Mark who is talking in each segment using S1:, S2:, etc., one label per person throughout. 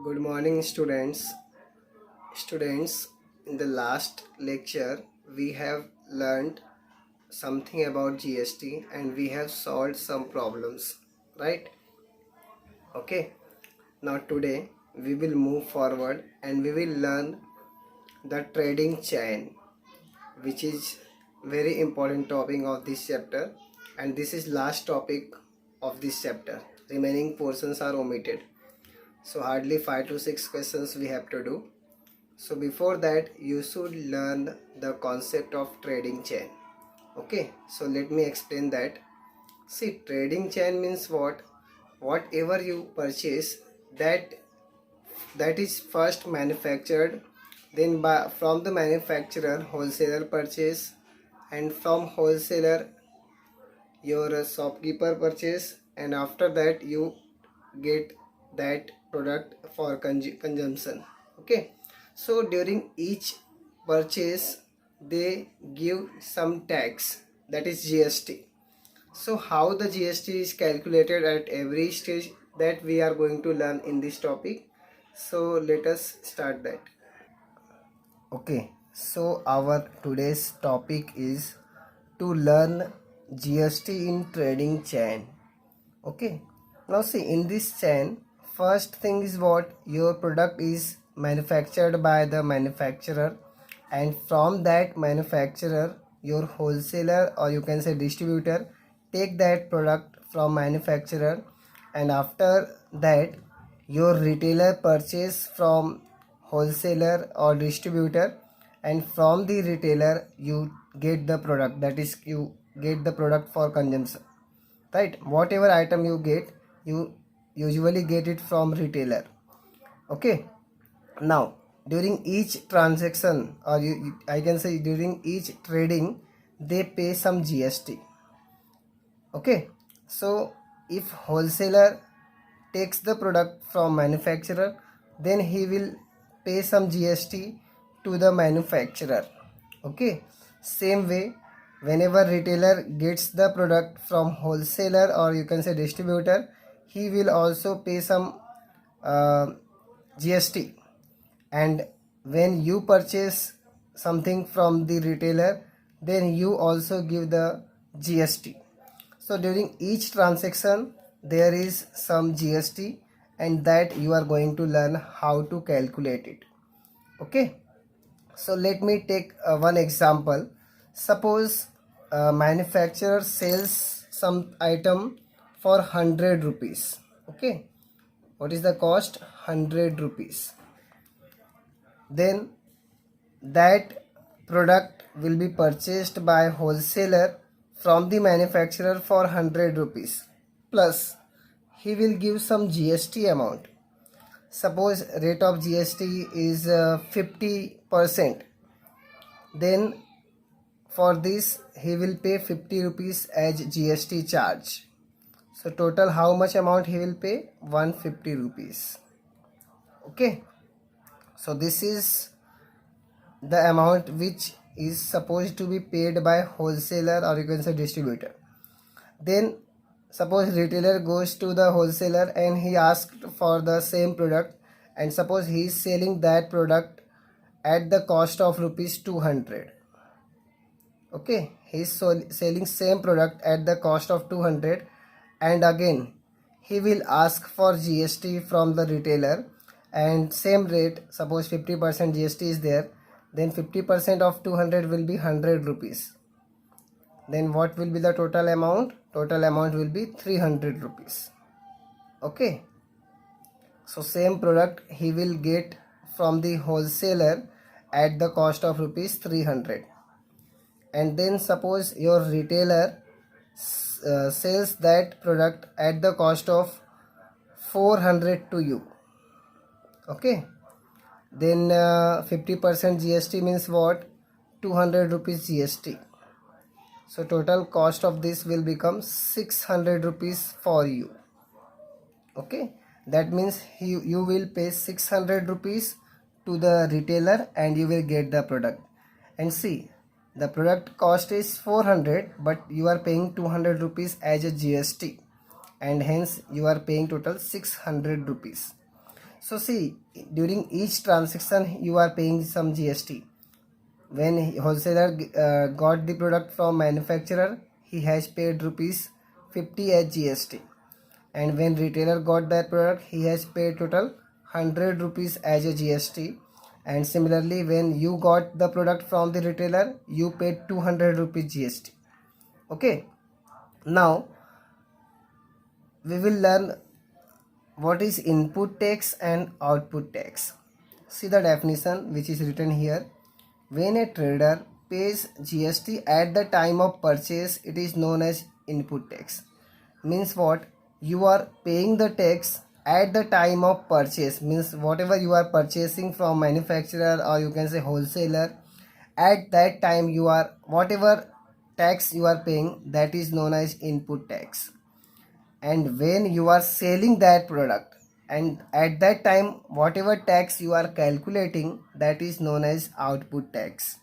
S1: Good morning, students. In the last lecture, we have learned something about GST and we have solved some problems, right? Okay. Now today we will move forward and we will learn the trading chain, which is very important topic of this chapter, and this is last topic of this chapter. Remaining portions are omitted. So hardly 5 to 6 questions we have to do. So before that you should learn the concept of trading chain. Okay, so let me explain that. See, trading chain means what? Whatever you purchase, that is first manufactured, then from the manufacturer wholesaler purchase, and from wholesaler your shopkeeper purchase, and after that you get that product for consumption. Okay, so during each purchase they give some tax, that is GST. So how the GST is calculated at every stage, that we are going to learn in this topic. So let us start that. Okay, so our today's topic is to learn GST in trading chain. Okay, now see, in this chain, first thing is what? Your product is manufactured by the manufacturer, and from that manufacturer your wholesaler, or you can say distributor, take that product from manufacturer, and after that your retailer purchase from wholesaler or distributor, and from the retailer you get the product, that is you get the product for consumption, right? Whatever item you get, you usually get it from retailer. Okay, now during each transaction, or I can say during each trading, they pay some GST. Okay, so if wholesaler takes the product from manufacturer, then he will pay some GST to the manufacturer. Okay, same way, whenever retailer gets the product from wholesaler, or you can say distributor, he will also pay some uh, GST. And when you purchase something from the retailer, then you also give the GST. So during each transaction there is some GST, and that you are going to learn how to calculate it. Okay, so let me take one example. Suppose a manufacturer sells some item for 100 rupees. Okay, what is the cost? 100 rupees. Then that product will be purchased by wholesaler from the manufacturer for 100 rupees, plus he will give some GST amount. Suppose rate of GST is 50%, then for this he will pay 50 rupees as GST charge. So total how much amount he will pay? 150 rupees. Okay, so this is the amount which is supposed to be paid by wholesaler, or you can say distributor. Then suppose retailer goes to the wholesaler and he asked for the same product, and suppose he is selling that product at the cost of rupees 200. Okay, he is selling same product at the cost of 200, and again he will ask for GST from the retailer, and same rate, suppose 50% GST is there, then 50% of 200 will be 100 rupees. Then what will be the total amount? Total amount will be 300 rupees. Okay, so same product he will get from the wholesaler at the cost of rupees 300, and then suppose your retailer sells that product at the cost of 400 to you. Okay, then 50% GST means what? 200 rupees GST. So total cost of this will become 600 rupees for you. Okay, that means you will pay 600 rupees to the retailer and you will get the product. And see, the product cost is 400, but you are paying 200 rupees as a GST, and hence you are paying total 600 rupees. So see, during each transaction you are paying some GST. When wholesaler got the product from manufacturer, he has paid rupees 50 as GST. And when retailer got that product, he has paid total 100 rupees as a GST. And similarly, when you got the product from the retailer, you paid 200 rupees GST. Okay. Now we will learn what is input tax and output tax. See the definition which is written here. When a trader pays GST at the time of purchase, it is known as input tax. Means what? You are paying the tax at the time of purchase. Means whatever you are purchasing from manufacturer, or you can say wholesaler, at that time you are, whatever tax you are paying, that is known as input tax. And when you are selling that product, and at that time whatever tax you are calculating, that is known as output tax.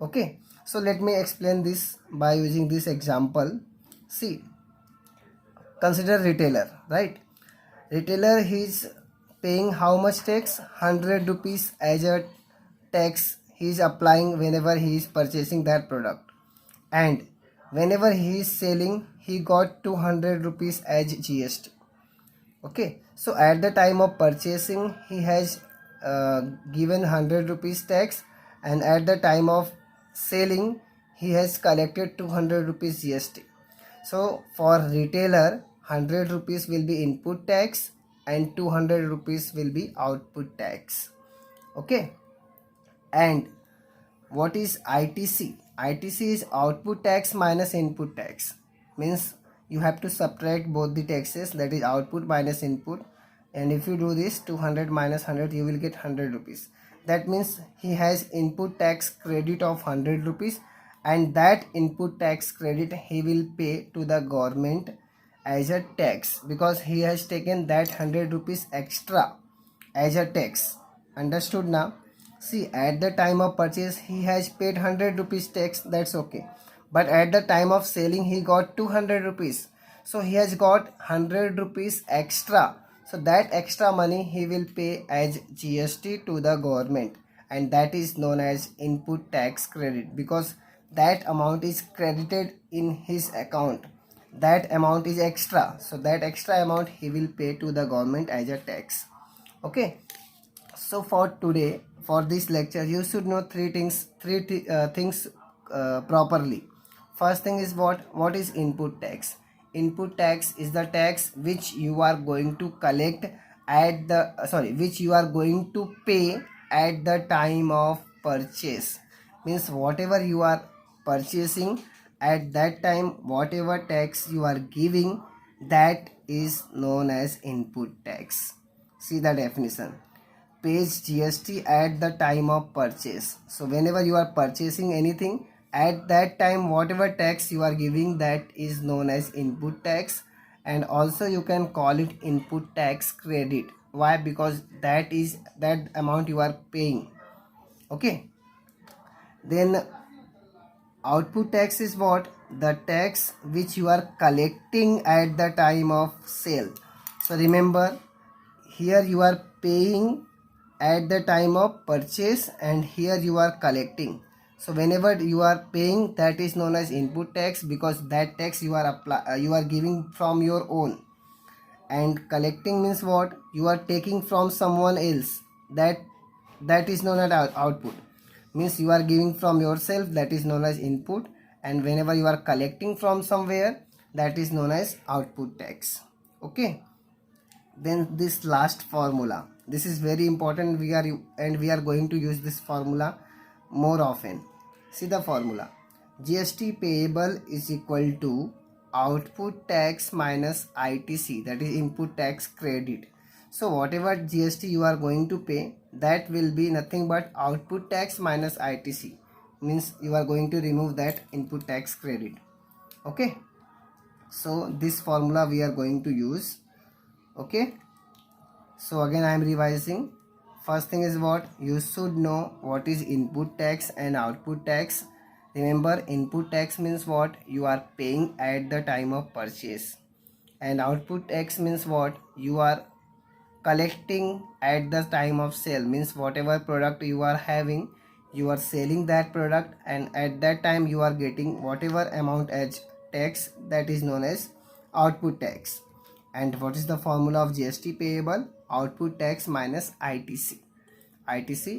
S1: Okay, so let me explain this by using this example. See, consider retailer, right? Retailer, he is paying how much tax? 100 rupees as a tax he is applying whenever he is purchasing that product. And whenever he is selling, he got 200 rupees as GST. Okay, so at the time of purchasing, he has given 100 rupees tax, and at the time of selling, he has collected 200 rupees GST. So for retailer, 100 rupees will be input tax and 200 rupees will be output tax. Okay, and what is ITC? ITC is output tax minus input tax. Means you have to subtract both the taxes, that is output minus input. And if you do this, 200 minus 100, you will get 100 rupees. That means he has input tax credit of 100 rupees, and that input tax credit he will pay to the government as a tax, because he has taken that 100 rupees extra as a tax. Understood now? See, at the time of purchase he has paid 100 rupees tax, that's okay. But at the time of selling he got 200 rupees. So he has got 100 rupees extra. So that extra money he will pay as GST to the government, and that is known as input tax credit, because that amount is credited in his account. That amount is extra. So that extra amount he will pay to the government as a tax. Okay. So for today, for this lecture, you should know three things properly. First thing is what is input tax? Input tax is the tax which you are going to collect at the which you are going to pay at the time of purchase. Means whatever you are purchasing, at that time whatever tax you are giving, that is known as input tax. See the definition. Pays GST at the time of purchase. So whenever you are purchasing anything, at that time whatever tax you are giving, that is known as input tax. And also you can call it input tax credit. Why? Because that is that amount you are paying. Okay. Then output tax is what? The tax which you are collecting at the time of sale. So remember, here you are paying at the time of purchase, and here you are collecting. So whenever you are paying, that is known as input tax, because that tax you are giving from your own. And collecting means what? You are taking from someone else. That is known as output. Means you are giving from yourself, that is known as input. And whenever you are collecting from somewhere, that is known as output tax. Okay. Then this last formula, this is very important. We are going to use this formula more often. See the formula. GST payable is equal to output tax minus ITC, that is input tax credit. So whatever GST you are going to pay, that will be nothing but output tax minus ITC. Means you are going to remove that input tax credit. Okay. So this formula we are going to use. Okay. So again I am revising. First thing is what? You should know what is input tax and output tax. Remember, input tax means what? You are paying at the time of purchase. And output tax means what? You are collecting at the time of sale means whatever product you are having, you are selling that product, and at that time you are getting whatever amount as tax, that is known as output tax. And what is the formula of GST payable? Output tax minus ITC,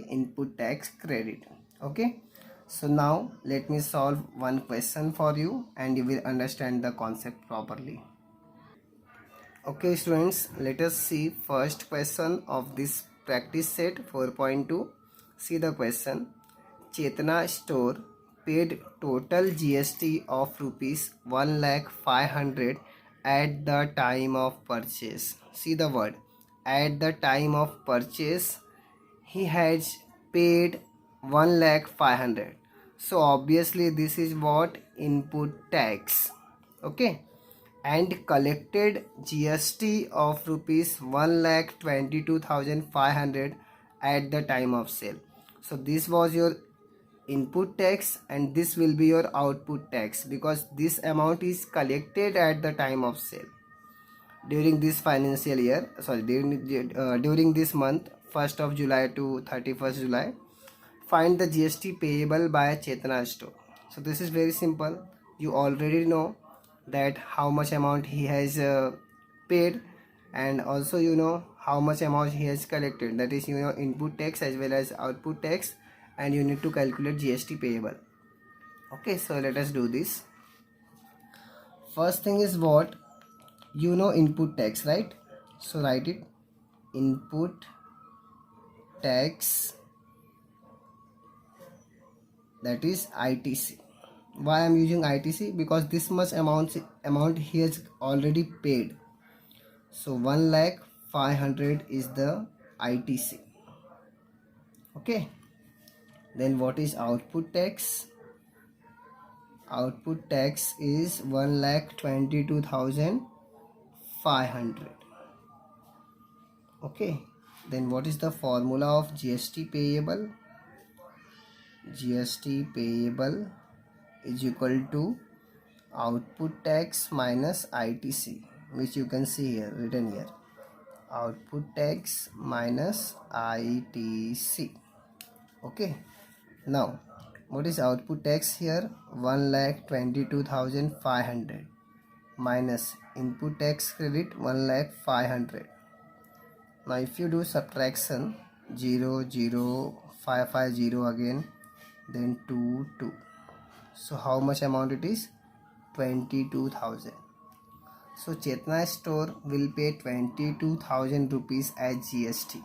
S1: input tax credit. Okay, so now let me solve one question for you and you will understand the concept properly. Okay students, let us see first question of this practice set 4.2. See the question. Chetna store paid total GST of rupees 1,500,000 at the time of purchase. See the word at the time of purchase. He has paid 1,500,000. So obviously this is what? Input tax. Okay, and collected GST of rupees 1,22,500 at the time of sale. So this was your input tax and this will be your output tax, because this amount is collected at the time of sale during this financial year, during this month 1st of July to 31st July. Find the GST payable by Chetna store. So this is very simple. You already know that how much amount he has paid, and also you know how much amount he has collected, that is input tax as well as output tax, and you need to calculate GST payable. Okay, so let us do this. First thing is what? Input tax, right? So write it, input tax, that is ITC. Why I'm using ITC? Because this much amount he has already paid. So 1,500,000 is the ITC. Okay, then what is output tax? Output tax is 1,22,500. Okay, then what is the formula of GST payable? GST payable is equal to output tax minus ITC, which you can see here, written here, output tax minus ITC. Okay, now what is output tax here? 1,22,500 minus input tax credit 1,500,000. Now if you do subtraction, 0 0 5 5 0 again, then 2 2. So how much amount it is? 22,000. So Chetna store will pay 22,000 rupees as GST.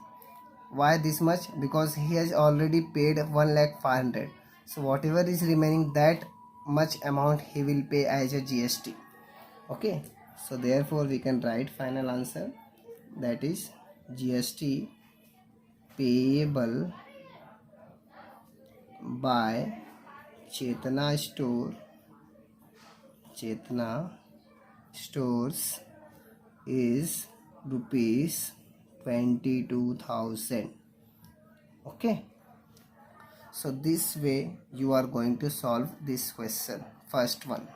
S1: Why this much? Because he has already paid 1,500,000. So whatever is remaining, that much amount he will pay as a GST. Okay, so therefore we can write final answer, that is GST payable by Chetna stores is rupees 22,000. Okay, so this way you are going to solve this question, first one.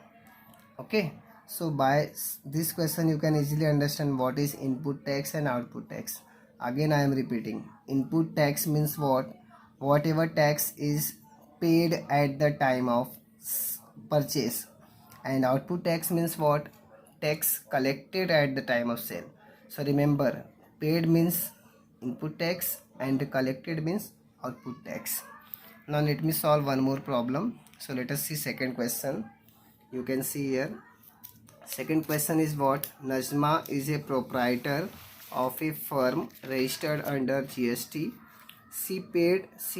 S1: Okay, so by this question you can easily understand what is input tax and output tax. Again I am repeating, input tax means what? Whatever tax is paid at the time of purchase, and output tax means what? Tax collected at the time of sale. So remember, paid means input tax and collected means output tax. Now let me solve one more problem. So let us see second question. You can see here, second question is what? Najma is a proprietor of a firm registered under GST. She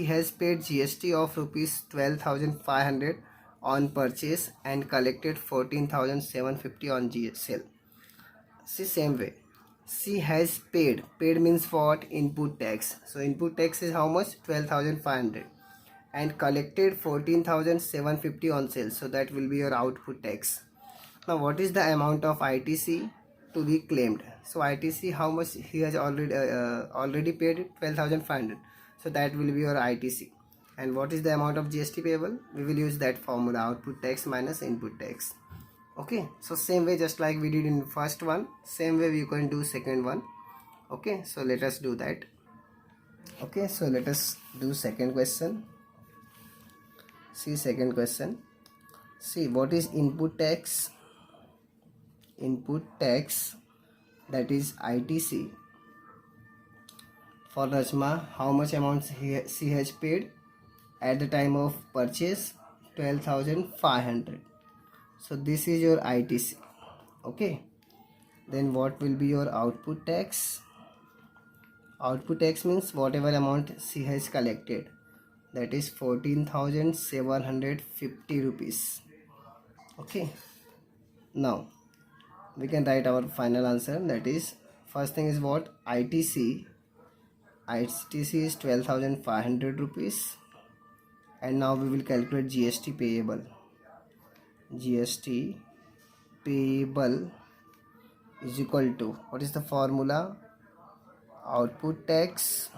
S1: has paid GST of rupees 12,500 on purchase and collected 14,750 on sale. See, same way, she has paid means what? Input tax. So input tax is how much? 12,500, and collected 14,750 on sale, so that will be your output tax. Now what is the amount of ITC to be claimed? So ITC, how much he has already paid? 12,500. So that will be your ITC. And what is the amount of GST payable? We will use that formula, output tax minus input tax. Okay, so same way, just like we did in first one, same way we can do second one. Okay, so let us do that. Okay, so let us do second question. See second question. See, what is input tax? Input tax, that is ITC. For Rajma, how much amount she has paid at the time of purchase? 12,500. So this is your ITC. Okay, then what will be your output tax? Output tax means whatever amount she has collected, that is 14,750 rupees. Okay, now we can write our final answer, that is first thing is what? ITC is 12,500 rupees, and now we will calculate GST payable. GST payable is equal to, what is the formula? Output tax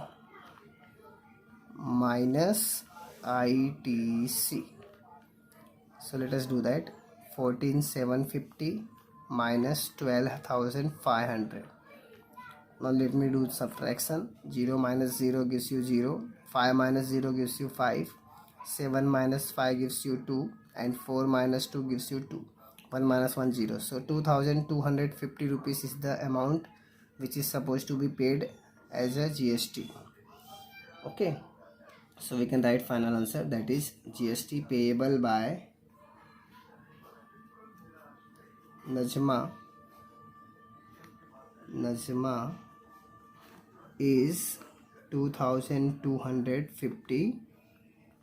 S1: minus ITC. So let us do that. 14,750 minus 12,500. Now let me do subtraction. 0 minus 0 gives you 0. 5 minus 0 gives you 5. 7 minus 5 gives you 2. And 4 minus 2 gives you 2. 1 minus 1 0. So 2,250 rupees is the amount which is supposed to be paid as a GST. Okay. So we can write final answer, that is GST payable by Najma is 2,250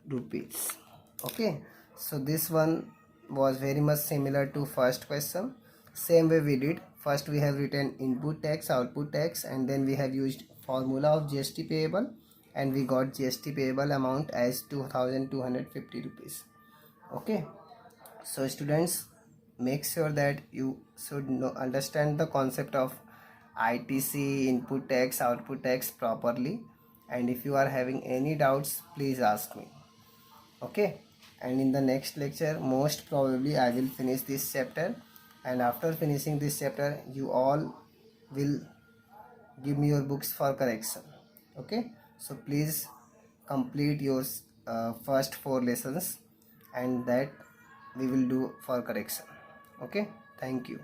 S1: rupees. Okay, so this one was very much similar to first question. Same way we did. First we have written input tax, output tax, and then we have used formula of GST payable, and we got GST payable amount as 2,250 rupees. Okay, so students, make sure that you should understand the concept of ITC, input tax, output tax properly, and if you are having any doubts, please ask me. Okay, and in the next lecture most probably I will finish this chapter, and after finishing this chapter you all will give me your books for correction. Okay, so please complete your first 4 lessons, and that we will do for correction. Okay, thank you.